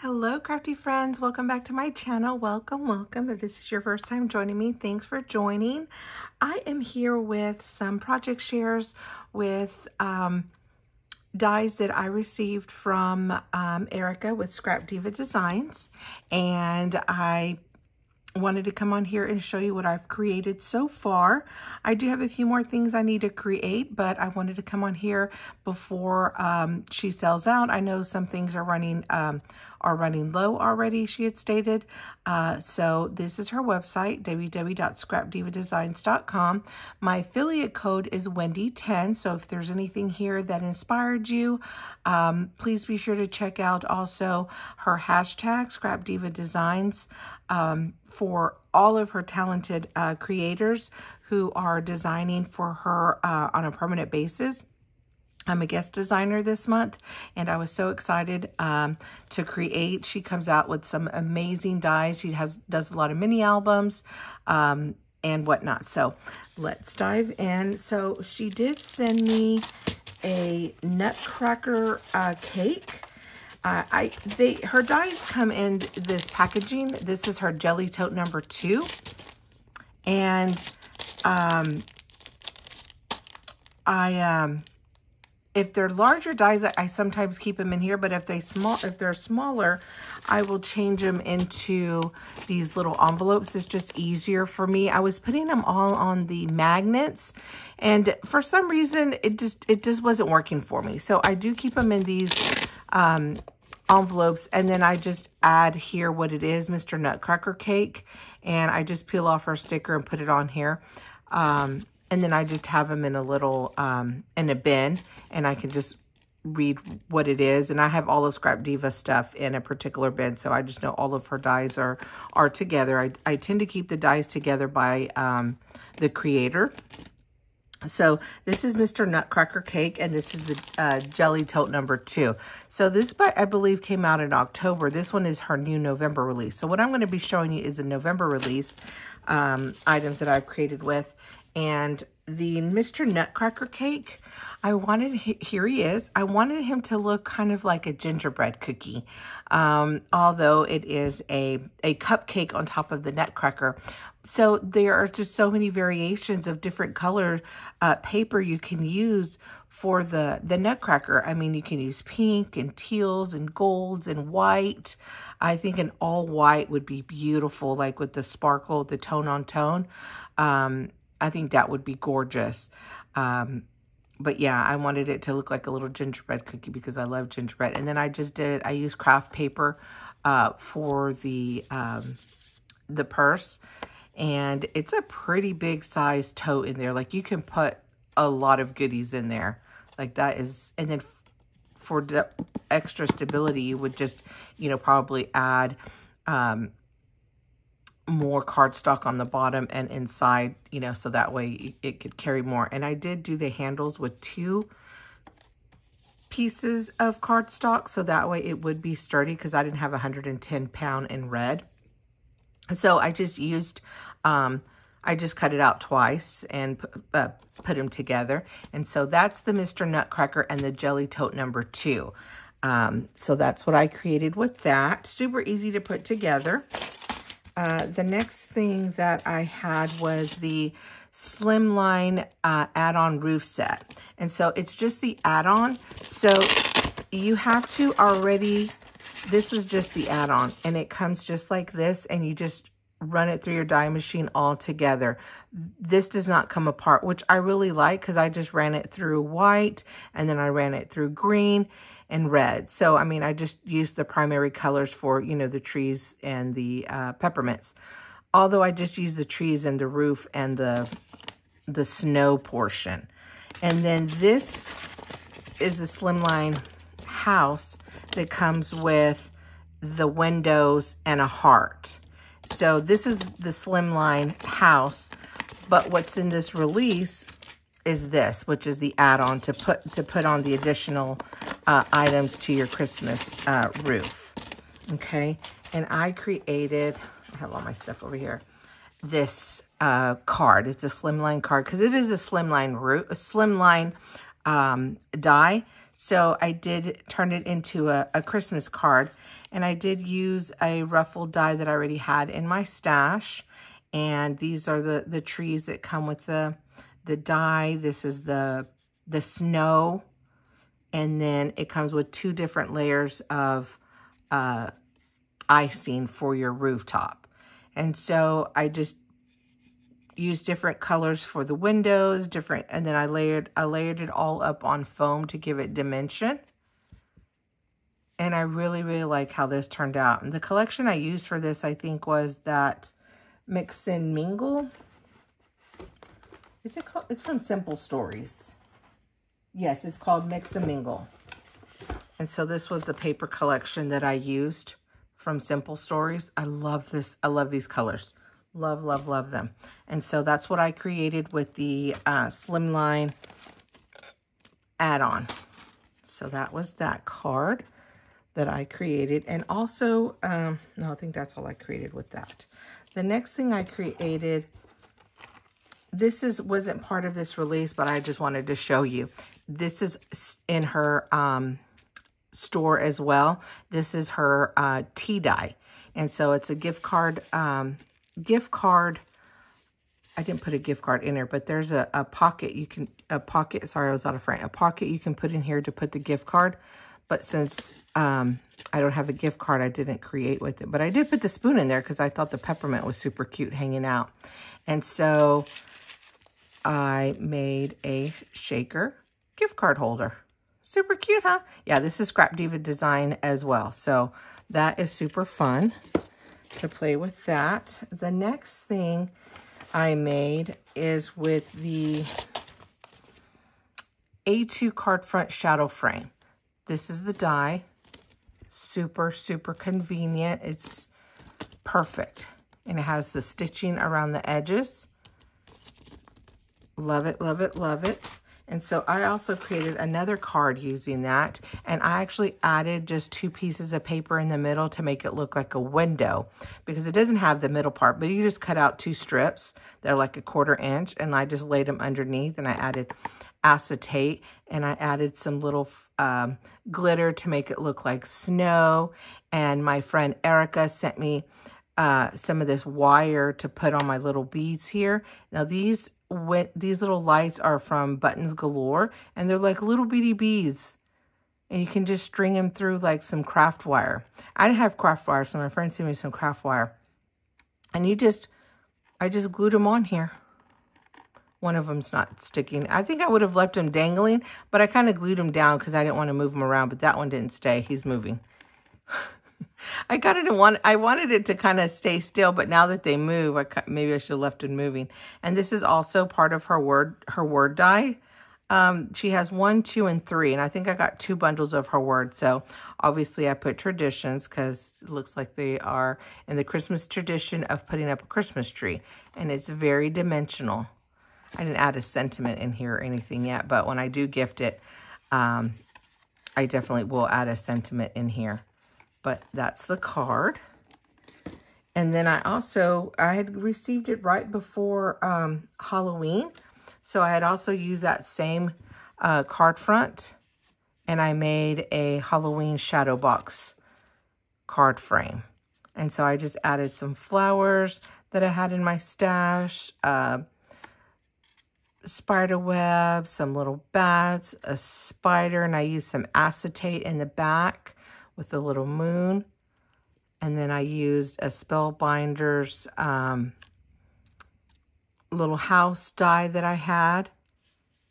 Hello crafty friends, welcome back to my channel. Welcome. If this is your first time joining me, thanks for joining. I am here with some project shares with dies that I received from Erica with Scrap Diva Designs, and I wanted to come on here and show you what I've created so far. I do have a few more things I need to create, but I wanted to come on here before she sells out. I know some things are running low already, she had stated. So this is her website, www.scrapdivadesigns.com. My affiliate code is Wendy10. So if there's anything here that inspired you, please be sure to check out also her hashtag ScrapDivaDesigns for all of her talented creators who are designing for her on a permanent basis. I'm a guest designer this month, and I was so excited to create. She comes out with some amazing dies. She does a lot of mini albums and whatnot. So let's dive in. So she did send me a Nutcracker cake. Her dies come in this packaging. This is her Jelly Tote number 2, and if they're larger dies, I sometimes keep them in here, but if they're smaller, I will change them into these little envelopes. It's just easier for me. I was putting them all on the magnets, and for some reason, it just wasn't working for me. So I do keep them in these envelopes, and then I just add here what it is, Mr. Nutcracker cake, and I just peel off her sticker and put it on here. And then I just have them in a little, in a bin, and I can just read what it is. And I have all of Scrap Diva stuff in a particular bin, so I just know all of her dies are together. I tend to keep the dies together by the creator. So this is Mr. Nutcracker cake, and this is the Jelly Tote number 2. So this, I believe, came out in October. This one is her new November release. So what I'm going to be showing you is the November release items that I've created with. And the Mr. Nutcracker cake, here he is. I wanted him to look kind of like a gingerbread cookie, although it is a cupcake on top of the Nutcracker. So there are just so many variations of different color paper you can use for the Nutcracker. I mean, you can use pink and teals and golds and white. I think an all white would be beautiful, like with the sparkle, the tone on tone. I think that would be gorgeous. But yeah, I wanted it to look like a little gingerbread cookie because I love gingerbread. And then I used craft paper for the purse. And it's a pretty big size tote in there. Like, you can put a lot of goodies in there. Like, that is, and then for the extra stability, you would just, probably add more cardstock on the bottom and inside, so that way it could carry more. And I did do the handles with 2 pieces of cardstock, so that way it would be sturdy because I didn't have 110 pound in red. So I just used, I just cut it out twice and put them together. And so that's the Mr. Nutcracker and the Jelly Tote number 2. So that's what I created with that. Super easy to put together. The next thing that I had was the Slimline Addon roof set. And so it's just the add-on. So you have to already, this is just the add-on, and it comes just like this, and you just run it through your die machine all together. This does not come apart, which I really like because I just ran it through white, and then I ran it through green and red. So, I mean, I just used the primary colors for, the trees and the peppermints. Although I just used the trees and the roof and the snow portion. And then this is the Slimline house that comes with the windows and a heart. So this is the Slimline house, but what's in this release is this, which is the add-on to put on the additional items to your Christmas roof. Okay, and I created, I have all my stuff over here, this card. It's a Slimline card because it is a Slimline die. So I did turn it into a Christmas card, and I did use a ruffled die that I already had in my stash. And these are the trees that come with the die. This is the snow, and then it comes with 2 different layers of icing for your rooftop. And so I just used different colors for the windows, and then I layered it all up on foam to give it dimension. And I really, really like how this turned out. And the collection I used for this, I think, was that Mix and Mingle. Is it called? It's from Simple Stories. Yes, it's called Mix and Mingle. And so this was the paper collection that I used from Simple Stories. I love this. I love these colors. Love, love, love them. And so that's what I created with the Slimline Addon. So that was that card that I created. And also, no, I think that's all I created with that. The next thing I created, this wasn't part of this release, but I just wanted to show you. This is in her store as well. This is her tea dye. And so it's a gift card. I didn't put a gift card in there, but there's a pocket sorry, I was out of frame. A pocket you can put in here to put the gift card. But since I don't have a gift card, I didn't create with it. But I did put the spoon in there because I thought the peppermint was super cute hanging out. And so I made a shaker gift card holder. Super cute, huh? Yeah, this is Scrap Diva design as well. So that is super fun to play with that. The next thing I made is with the A2 card front shadow frame. This is the die. Super, super convenient. It's perfect. And it has the stitching around the edges. Love it, love it, love it. And so I also created another card using that. And I actually added just 2 pieces of paper in the middle to make it look like a window. Because it doesn't have the middle part, but you just cut out 2 strips. They're like 1/4 inch. And I just laid them underneath. And I added acetate. And I added some little glitter to make it look like snow. And my friend Erica sent me some of this wire to put on my little beads here. Now these little lights are from Buttons Galore, and they're like little bitty beads, and you can just string them through like some craft wire. I didn't have craft wire, so my friend sent me some craft wire, and I just glued them on here. One of them's not sticking. I think I would have left them dangling, but I kind of glued them down because I didn't want to move them around, but that one didn't stay. He's moving. I wanted it to kind of stay still, but now that they move, maybe I should have left it moving. And this is also part of her word die. She has 1, 2, and 3, and I think I got 2 bundles of her word. So obviously I put traditions because it looks like they are in the Christmas tradition of putting up a Christmas tree, and it's very dimensional. I didn't add a sentiment in here or anything yet, but when I do gift it, I definitely will add a sentiment in here. But that's the card. And then I had received it right before Halloween. So I had also used that same card front. And I made a Halloween shadow box card frame. And so I just added some flowers that I had in my stash. Spider web, some little bats, a spider. And I used some acetate in the back with a little moon. And then I used a Spellbinder's little house die that I had.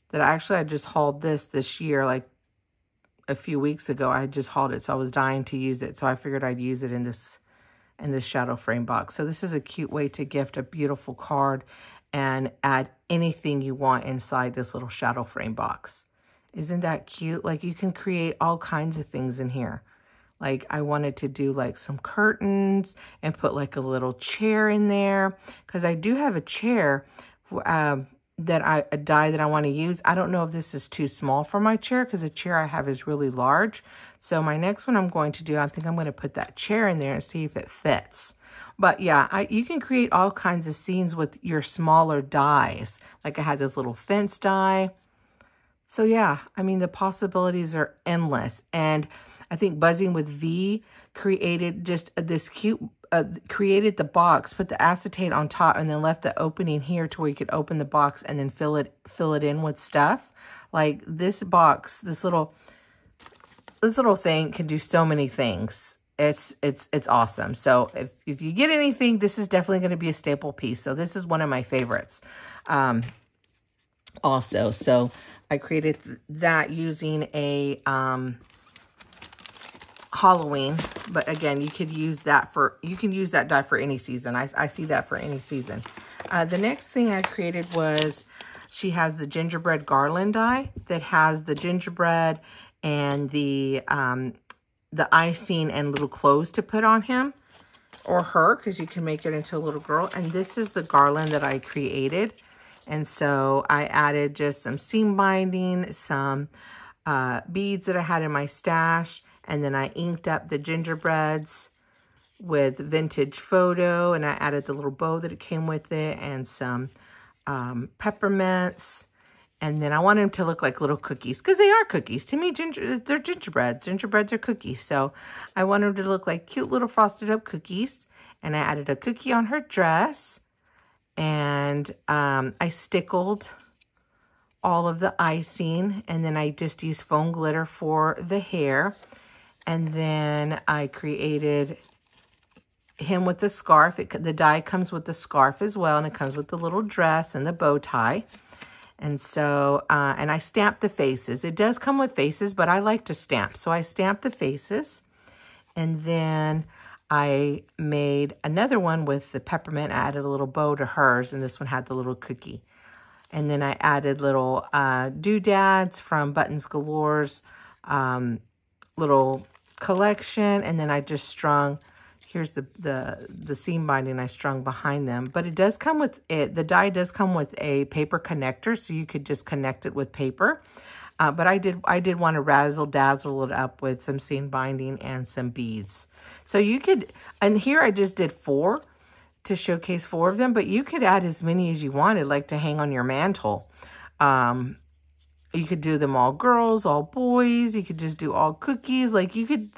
That I just hauled this year, like a few weeks ago. I just hauled it, so I was dying to use it. So I figured I'd use it in this shadow frame box. So this is a cute way to gift a beautiful card and add anything you want inside this little shadow frame box. Isn't that cute? Like you can create all kinds of things in here. Like I wanted to do like some curtains and put like a little chair in there. Because I do have a chair, a die that I want to use. I don't know if this is too small for my chair because the chair I have is really large. So my next one I'm going to do, I think I'm going to put that chair in there and see if it fits. But yeah, you can create all kinds of scenes with your smaller dies. Like I had this little fence die. So yeah, I mean, the possibilities are endless. And I think Buzzing with V created just this cute, created the box, put the acetate on top, and then left the opening here to where you could open the box and then fill it in with stuff. Like this box, this little thing can do so many things. It's awesome. So if you get anything, this is definitely going to be a staple piece. So this is one of my favorites. Also, so I created that using a Halloween, but again, you can use that die for any season. I see that for any season. The next thing I created was, she has the Gingerbread Garland die that has the gingerbread and the icing and little clothes to put on him or her, because you can make it into a little girl. And this is the garland that I created. And so I added just some seam binding, some beads that I had in my stash, and then I inked up the gingerbreads with vintage photo, and I added the little bow that it came with it, and some peppermints. And then I wanted them to look like little cookies, because they are cookies. To me, they're gingerbread. Gingerbreads are cookies. So I wanted them to look like cute little frosted up cookies. And I added a cookie on her dress. And I stickled all of the icing. And then I just used foam glitter for the hair. And then I created him with the scarf. The die comes with the scarf as well. And it comes with the little dress and the bow tie. And so, and I stamped the faces. It does come with faces, but I like to stamp. So I stamped the faces. And then I made another one with the peppermint. I added a little bow to hers, and this one had the little cookie. And then I added little doodads from Buttons Galore's little collection. And then I just strung, here's the seam binding I strung behind them. But it does come with it. The die does come with a paper connector, so you could just connect it with paper. But I did want to razzle dazzle it up with some seam binding and some beads. So you could, and here I just did 4 to showcase 4 of them, but you could add as many as you wanted, like to hang on your mantle. You could do them all girls, all boys. You could just do all cookies. Like you could,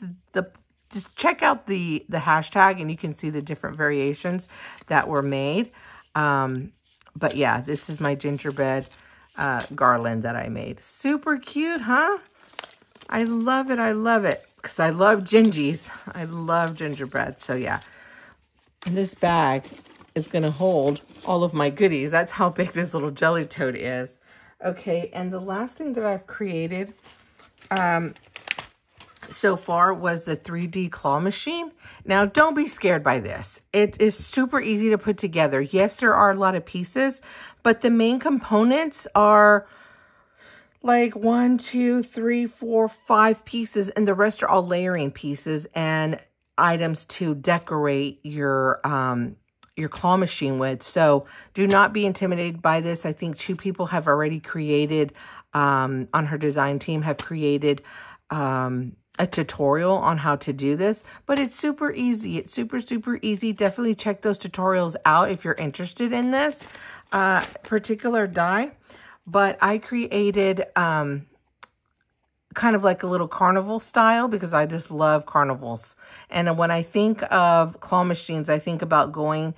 just check out the hashtag and you can see the different variations that were made. But yeah, this is my gingerbread garland that I made. Super cute, huh? I love it. I love it. Because I love gingies. I love gingerbread. So yeah. And this bag is going to hold all of my goodies. That's how big this little jelly tote is. Okay, and the last thing that I've created so far was the 3D claw machine. Now, don't be scared by this. It is super easy to put together. Yes, there are a lot of pieces, but the main components are like 1, 2, 3, 4, 5 pieces, and the rest are all layering pieces and items to decorate your claw machine with. So do not be intimidated by this. I think 2 people have already created, on her design team, have created a tutorial on how to do this, but it's super easy. It's super, super easy. Definitely check those tutorials out if you're interested in this particular die. But I created kind of like a little carnival style because I just love carnivals. And when I think of claw machines, I think about going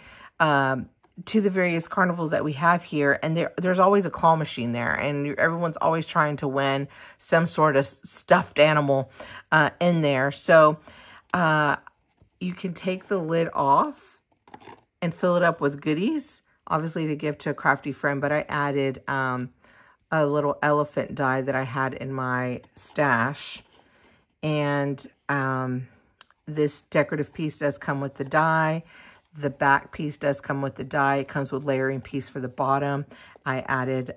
to the various carnivals that we have here, and there's always a claw machine there, and everyone's always trying to win some sort of stuffed animal in there. So you can take the lid off and fill it up with goodies, obviously to give to a crafty friend, but I added a little elephant die that I had in my stash, and this decorative piece does come with the die. The back piece does come with the die. It comes with layering piece for the bottom. I added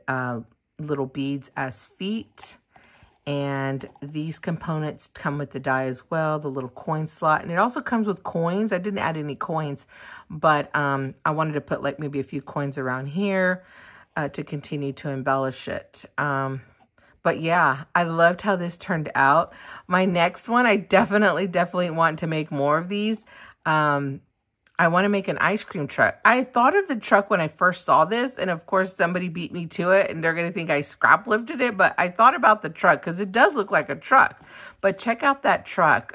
little beads as feet. And these components come with the die as well, the little coin slot. And it also comes with coins. I didn't add any coins, but I wanted to put like maybe a few coins around here to continue to embellish it. But yeah, I loved how this turned out. My next one, I definitely want to make more of these. I want to make an ice cream truck. I thought of the truck when I first saw this, and of course somebody beat me to it, and they're going to think I scrap lifted it, but I thought about the truck because it does look like a truck. But check out that truck.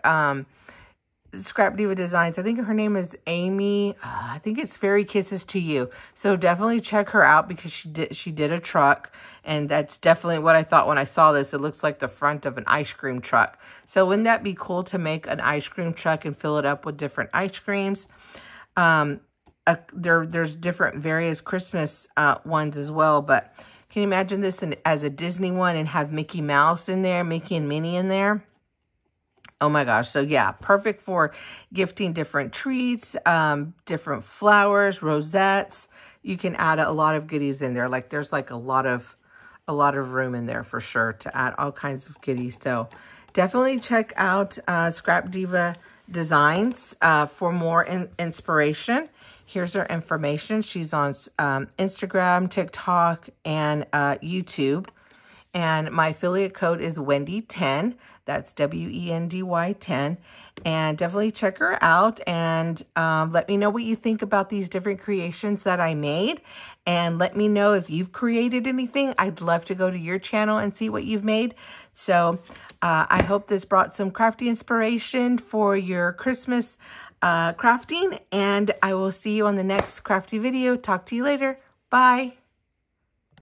Scrap Diva Designs. I think her name is Amy. I think it's Fairy Kisses to You. So definitely check her out because she did a truck, and that's definitely what I thought when I saw this. It looks like the front of an ice cream truck. So wouldn't that be cool to make an ice cream truck and fill it up with different ice creams? There's different various Christmas ones as well, but can you imagine this as a Disney one and have Mickey Mouse in there, Mickey and Minnie in there? Oh my gosh. So yeah, perfect for gifting different treats, different flowers, rosettes. You can add a lot of goodies in there. Like there's like a lot of room in there for sure to add all kinds of goodies. So definitely check out Scrap Diva Designs for more inspiration. Here's her information. She's on Instagram, TikTok, and YouTube. And my affiliate code is Wendy10. That's WENDY 10. And definitely check her out. And let me know what you think about these different creations that I made. And let me know if you've created anything. I'd love to go to your channel and see what you've made. So I hope this brought some crafty inspiration for your Christmas crafting. And I will see you on the next crafty video. Talk to you later. Bye.